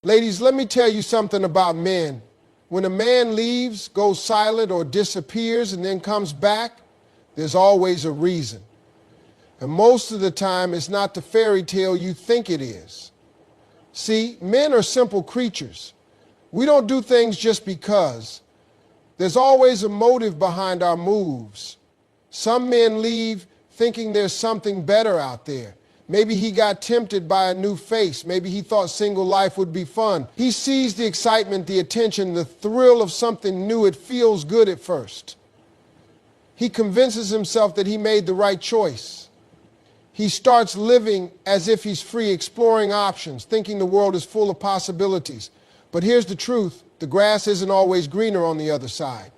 Ladies, let me tell you something about men. When a man leaves, goes silent, or disappears and then comes back, there's always a reason. And most of the time, it's not the fairy tale you think it is. See, men are simple creatures. We don't do things just because. There's always a motive behind our moves. Some men leave thinking there's something better out there. Maybe he got tempted by a new face. Maybe he thought single life would be fun. He sees the excitement, the attention, the thrill of something new. It feels good at first. He convinces himself that he made the right choice. He starts living as if he's free, exploring options, thinking the world is full of possibilities. But here's the truth. The grass isn't always greener on the other side.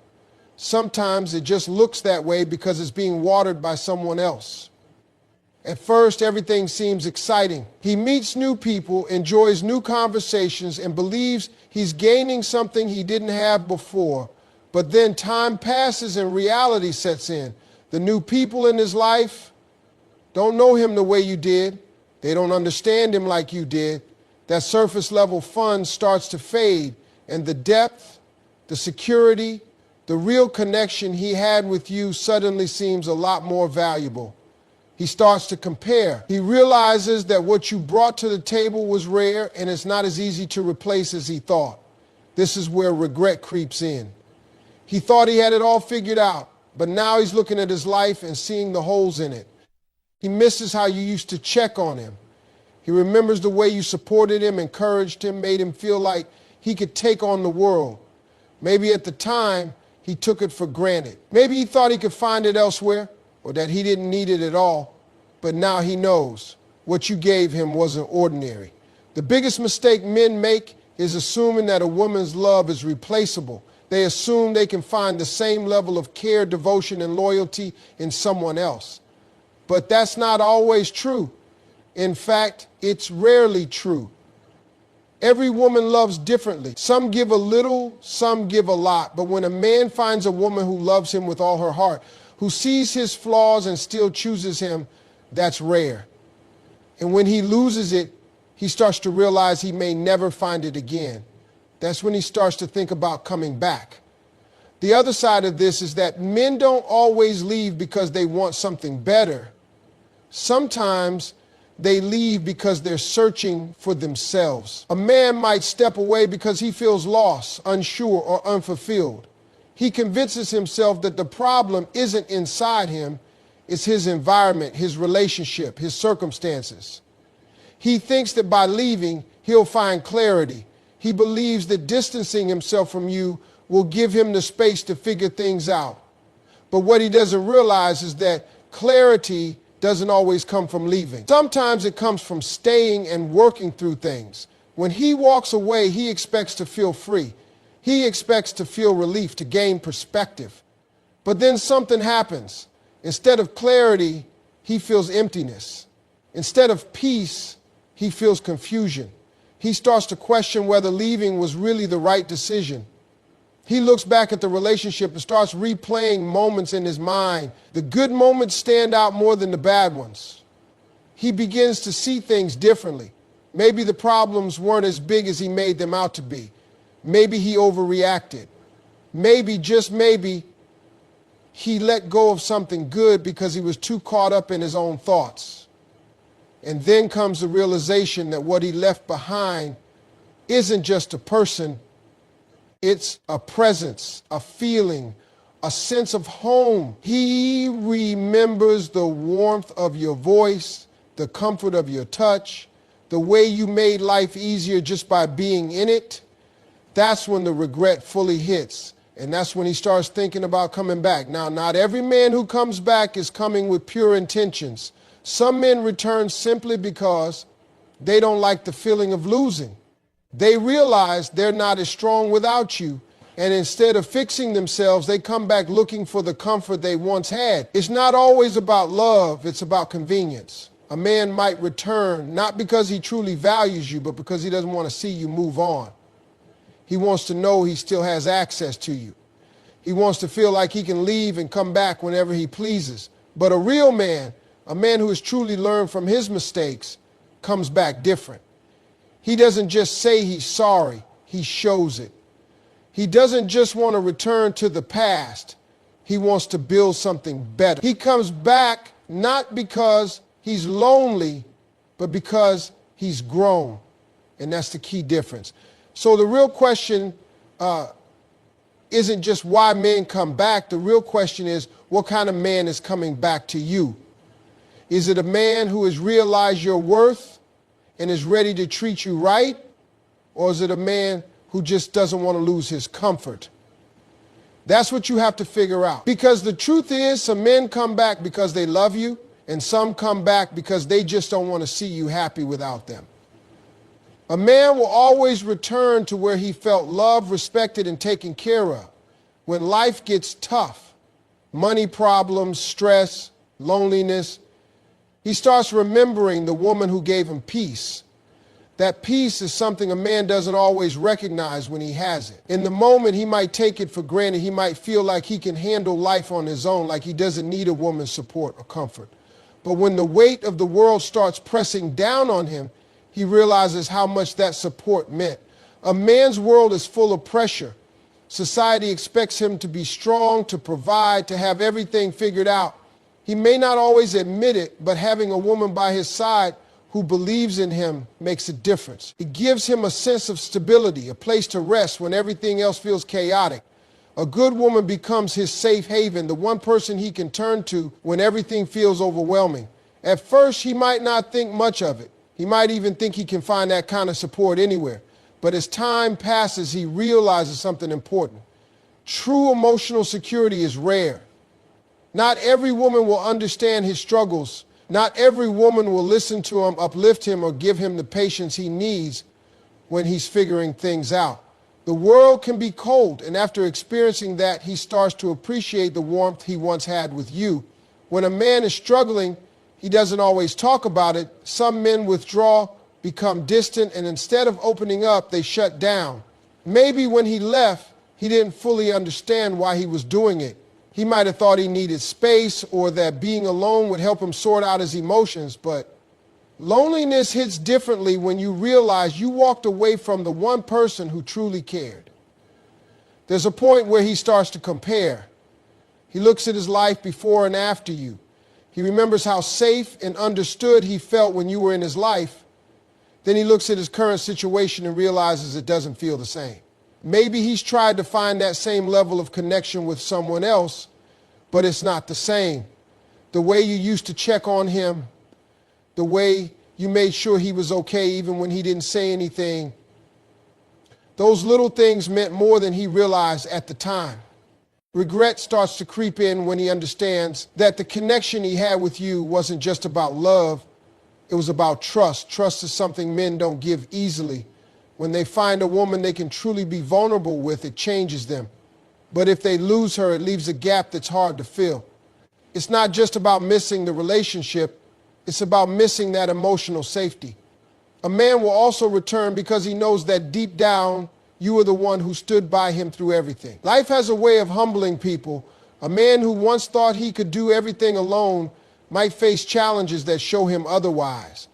Sometimes it just looks that way because it's being watered by someone else. At first, everything seems exciting. He meets new people, enjoys new conversations, and believes he's gaining something he didn't have before. But then time passes and reality sets in. The new people in his life don't know him the way you did. They don't understand him like you did. That surface level fun starts to fade, and the depth, the security, the real connection he had with you suddenly seems a lot more valuable. He starts to compare. He realizes that what you brought to the table was rare and it's not as easy to replace as he thought. This is where regret creeps in. He thought he had it all figured out, but now he's looking at his life and seeing the holes in it. He misses how you used to check on him. He remembers the way you supported him, encouraged him, made him feel like he could take on the world. Maybe at the time, he took it for granted. Maybe he thought he could find it elsewhere, or that he didn't need it at all. But now he knows what you gave him wasn't ordinary. The biggest mistake men make is assuming that a woman's love is replaceable. They assume they can find the same level of care, devotion, and loyalty in someone else. But that's not always true. In fact, it's rarely true. Every woman loves differently. Some give a little, some give a lot. But when a man finds a woman who loves him with all her heart, who sees his flaws and still chooses him, that's rare. And when he loses it, he starts to realize he may never find it again. That's when he starts to think about coming back. The other side of this is that men don't always leave because they want something better. Sometimes they leave because they're searching for themselves. A man might step away because he feels lost, unsure, or unfulfilled. He convinces himself that the problem isn't inside him, it's his environment, his relationship, his circumstances. He thinks that by leaving, he'll find clarity. He believes that distancing himself from you will give him the space to figure things out. But what he doesn't realize is that clarity doesn't always come from leaving. Sometimes it comes from staying and working through things. When he walks away, he expects to feel free. He expects to feel relief, to gain perspective. But then something happens. Instead of clarity, he feels emptiness. Instead of peace, he feels confusion. He starts to question whether leaving was really the right decision. He looks back at the relationship and starts replaying moments in his mind. The good moments stand out more than the bad ones. He begins to see things differently. Maybe the problems weren't as big as he made them out to be. Maybe he overreacted. Maybe, just maybe, he let go of something good because he was too caught up in his own thoughts. And then comes the realization that what he left behind isn't just a person, it's a presence, a feeling, a sense of home. He remembers the warmth of your voice, the comfort of your touch, the way you made life easier just by being in it. That's when the regret fully hits. And that's when he starts thinking about coming back. Now, not every man who comes back is coming with pure intentions. Some men return simply because they don't like the feeling of losing. They realize they're not as strong without you. And instead of fixing themselves, they come back looking for the comfort they once had. It's not always about love, it's about convenience. A man might return not because he truly values you, but because he doesn't want to see you move on. He wants to know he still has access to you. He wants to feel like he can leave and come back whenever he pleases. But a real man, a man who has truly learned from his mistakes, comes back different. He doesn't just say he's sorry, he shows it. He doesn't just want to return to the past, he wants to build something better. He comes back not because he's lonely, but because he's grown. And that's the key difference. So the real question isn't just why men come back. The real question is, what kind of man is coming back to you? Is it a man who has realized your worth and is ready to treat you right? Or is it a man who just doesn't want to lose his comfort? That's what you have to figure out. Because the truth is, some men come back because they love you, and some come back because they just don't want to see you happy without them. A man will always return to where he felt loved, respected, and taken care of. When life gets tough, money problems, stress, loneliness, he starts remembering the woman who gave him peace. That peace is something a man doesn't always recognize when he has it. In the moment, he might take it for granted. He might feel like he can handle life on his own, like he doesn't need a woman's support or comfort. But when the weight of the world starts pressing down on him, he realizes how much that support meant. A man's world is full of pressure. Society expects him to be strong, to provide, to have everything figured out. He may not always admit it, but having a woman by his side who believes in him makes a difference. It gives him a sense of stability, a place to rest when everything else feels chaotic. A good woman becomes his safe haven, the one person he can turn to when everything feels overwhelming. At first, he might not think much of it. He might even think he can find that kind of support anywhere. But as time passes, he realizes something important. True emotional security is rare. Not every woman will understand his struggles. Not every woman will listen to him, uplift him, or give him the patience he needs when he's figuring things out. The world can be cold, and after experiencing that, he starts to appreciate the warmth he once had with you. When a man is struggling, he doesn't always talk about it. Some men withdraw, become distant, and instead of opening up, they shut down. Maybe when he left, he didn't fully understand why he was doing it. He might have thought he needed space or that being alone would help him sort out his emotions, but loneliness hits differently when you realize you walked away from the one person who truly cared. There's a point where he starts to compare. He looks at his life before and after you. He remembers how safe and understood he felt when you were in his life. Then he looks at his current situation and realizes it doesn't feel the same. Maybe he's tried to find that same level of connection with someone else, but it's not the same. The way you used to check on him, the way you made sure he was okay even when he didn't say anything, those little things meant more than he realized at the time. Regret starts to creep in when he understands that the connection he had with you wasn't just about love, it was about trust. Trust is something men don't give easily. When they find a woman they can truly be vulnerable with, it changes them. But if they lose her, it leaves a gap that's hard to fill. It's not just about missing the relationship, it's about missing that emotional safety. A man will also return because he knows that deep down, you were the one who stood by him through everything. Life has a way of humbling people. A man who once thought he could do everything alone might face challenges that show him otherwise.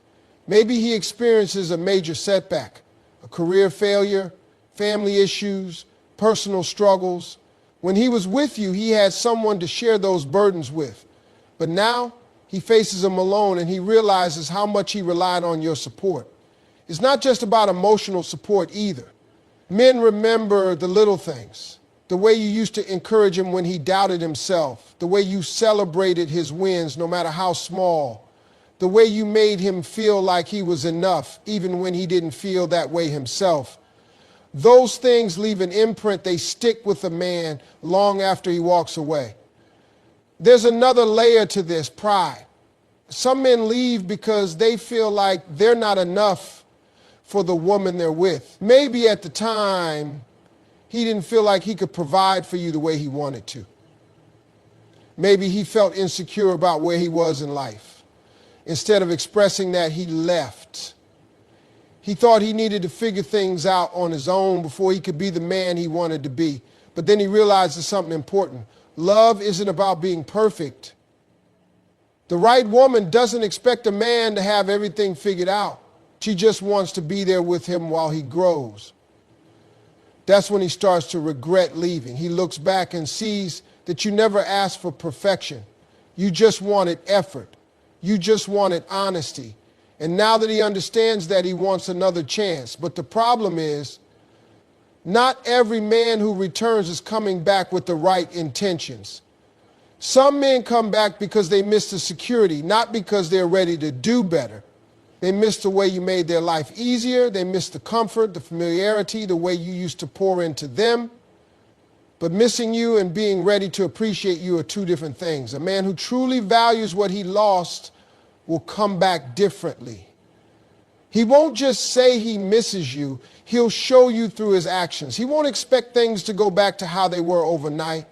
Maybe he experiences a major setback, a career failure, family issues, personal struggles. When he was with you, he had someone to share those burdens with. But now he faces them alone and he realizes how much he relied on your support. It's not just about emotional support either. Men remember the little things, the way you used to encourage him when he doubted himself, the way you celebrated his wins no matter how small, the way you made him feel like he was enough, even when he didn't feel that way himself. Those things leave an imprint. They stick with a man long after he walks away. There's another layer to this, pride. Some men leave because they feel like they're not enough for the woman they're with. Maybe at the time, he didn't feel like he could provide for you the way he wanted to. Maybe he felt insecure about where he was in life. Instead of expressing that, he left. He thought he needed to figure things out on his own before he could be the man he wanted to be. But then he realized something important. Love isn't about being perfect. The right woman doesn't expect a man to have everything figured out. She just wants to be there with him while he grows. That's when he starts to regret leaving. He looks back and sees that you never asked for perfection. You just wanted effort. You just wanted honesty. And now that he understands that, he wants another chance. But the problem is, not every man who returns is coming back with the right intentions. Some men come back because they miss the security, not because they're ready to do better. They miss the way you made their life easier. They miss the comfort, the familiarity, the way you used to pour into them. But missing you and being ready to appreciate you are two different things. A man who truly values what he lost will come back differently. He won't just say he misses you. He'll show you through his actions. He won't expect things to go back to how they were overnight.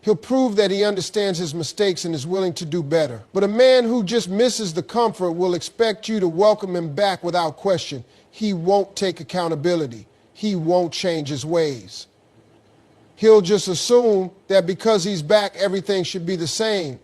He'll prove that he understands his mistakes and is willing to do better. But a man who just misses the comfort will expect you to welcome him back without question. He won't take accountability. He won't change his ways. He'll just assume that because he's back, everything should be the same.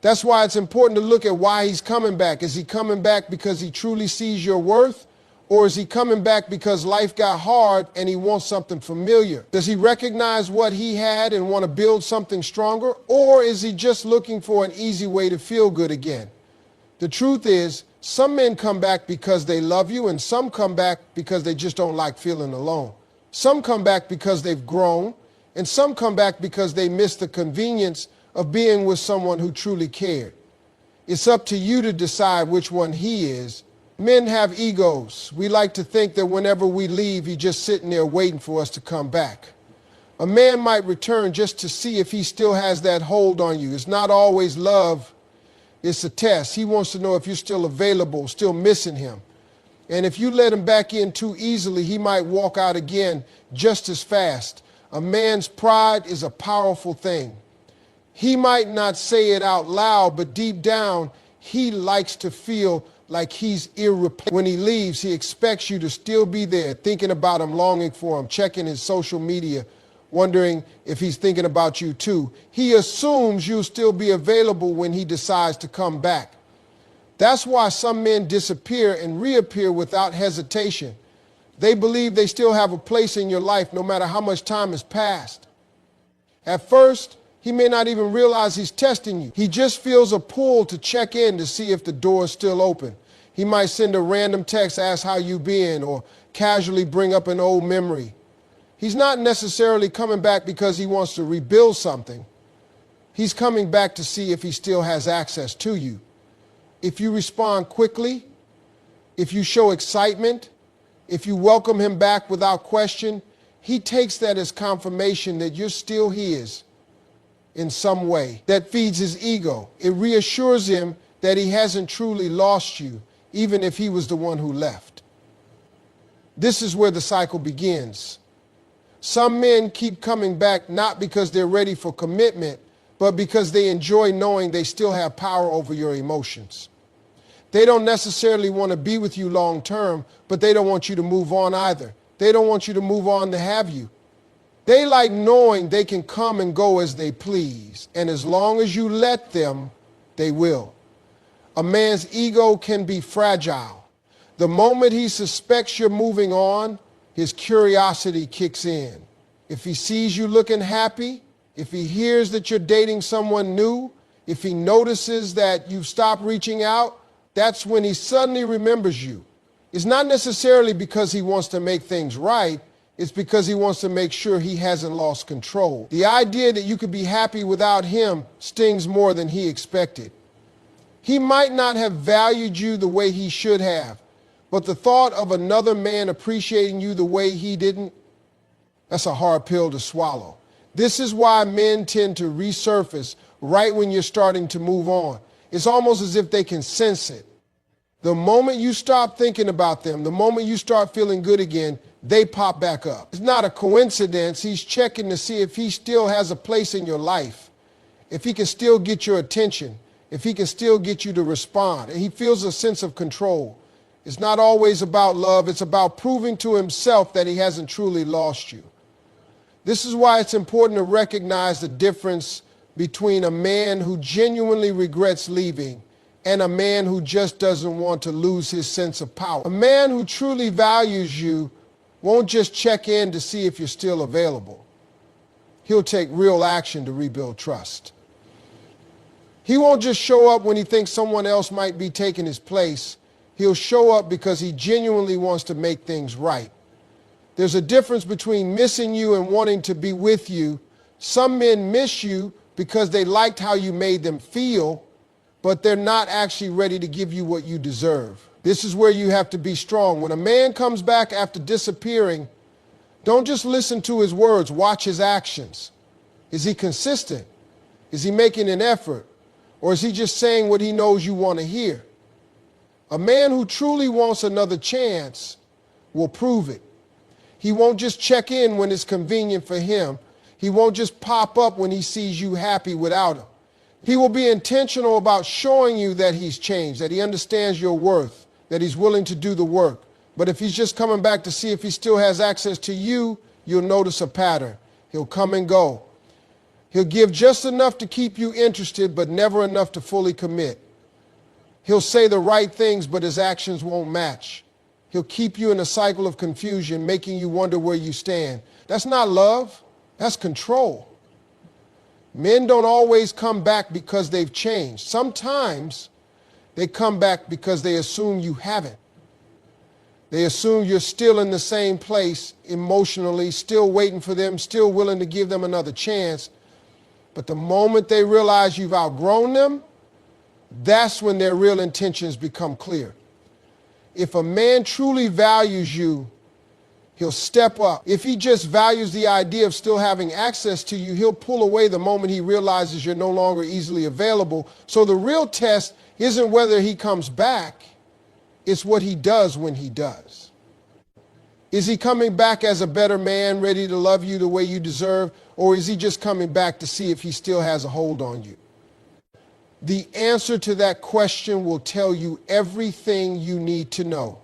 That's why it's important to look at why he's coming back. Is he coming back because he truly sees your worth? Or is he coming back because life got hard and he wants something familiar? Does he recognize what he had and want to build something stronger? Or is he just looking for an easy way to feel good again? The truth is, some men come back because they love you, and some come back because they just don't like feeling alone. Some come back because they've grown, and some come back because they miss the convenience of being with someone who truly cared. It's up to you to decide which one he is. Men have egos. We like to think that whenever we leave, he's just sitting there waiting for us to come back. A man might return just to see if he still has that hold on you. It's not always love. It's a test. He wants to know if you're still available, still missing him. And if you let him back in too easily, he might walk out again just as fast. A man's pride is a powerful thing. He might not say it out loud, but deep down, he likes to feel like he's irreplaceable. When he leaves, he expects you to still be there, thinking about him, longing for him, checking his social media, wondering if he's thinking about you too. He assumes you'll still be available when he decides to come back. That's why some men disappear and reappear without hesitation. They believe they still have a place in your life no matter how much time has passed. At first, he may not even realize he's testing you. He just feels a pull to check in to see if the door is still open. He might send a random text, ask how you been, or casually bring up an old memory. He's not necessarily coming back because he wants to rebuild something. He's coming back to see if he still has access to you. If you respond quickly, if you show excitement, if you welcome him back without question, he takes that as confirmation that you're still his in some way. That feeds his ego. It reassures him that he hasn't truly lost you, even if he was the one who left. This is where the cycle begins. Some men keep coming back not because they're ready for commitment, but because they enjoy knowing they still have power over your emotions. They don't necessarily want to be with you long term, but they don't want you to move on either. They don't want you to move on to have you. They like knowing they can come and go as they please, and as long as you let them, they will. A man's ego can be fragile. The moment he suspects you're moving on, his curiosity kicks in. If he sees you looking happy, if he hears that you're dating someone new, if he notices that you've stopped reaching out, that's when he suddenly remembers you. It's not necessarily because he wants to make things right. It's because he wants to make sure he hasn't lost control. The idea that you could be happy without him stings more than he expected. He might not have valued you the way he should have, but the thought of another man appreciating you the way he didn't, that's a hard pill to swallow. This is why men tend to resurface right when you're starting to move on. It's almost as if they can sense it. The moment you stop thinking about them, the moment you start feeling good again, they pop back up. It's not a coincidence. He's checking to see if he still has a place in your life, if he can still get your attention, if he can still get you to respond. And he feels a sense of control. It's not always about love. It's about proving to himself that he hasn't truly lost you. This is why it's important to recognize the difference between a man who genuinely regrets leaving and a man who just doesn't want to lose his sense of power. A man who truly values you won't just check in to see if you're still available. He'll take real action to rebuild trust. He won't just show up when he thinks someone else might be taking his place. He'll show up because he genuinely wants to make things right. There's a difference between missing you and wanting to be with you. Some men miss you because they liked how you made them feel, but they're not actually ready to give you what you deserve. This is where you have to be strong. When a man comes back after disappearing, don't just listen to his words, watch his actions. Is he consistent? Is he making an effort? Or is he just saying what he knows you want to hear? A man who truly wants another chance will prove it. He won't just check in when it's convenient for him. He won't just pop up when he sees you happy without him. He will be intentional about showing you that he's changed, that he understands your worth, that he's willing to do the work. But if he's just coming back to see if he still has access to you, you'll notice a pattern. He'll come and go. He'll give just enough to keep you interested, but never enough to fully commit. He'll say the right things, but his actions won't match. He'll keep you in a cycle of confusion, making you wonder where you stand. That's not love. That's control. Men don't always come back because they've changed. Sometimes they come back because they assume you haven't. They assume you're still in the same place emotionally, still waiting for them, still willing to give them another chance. But the moment they realize you've outgrown them, that's when their real intentions become clear. If a man truly values you, he'll step up. If he just values the idea of still having access to you, he'll pull away the moment he realizes you're no longer easily available. So the real test isn't whether he comes back, it's what he does when he does. Is he coming back as a better man, ready to love you the way you deserve, or is he just coming back to see if he still has a hold on you? The answer to that question will tell you everything you need to know.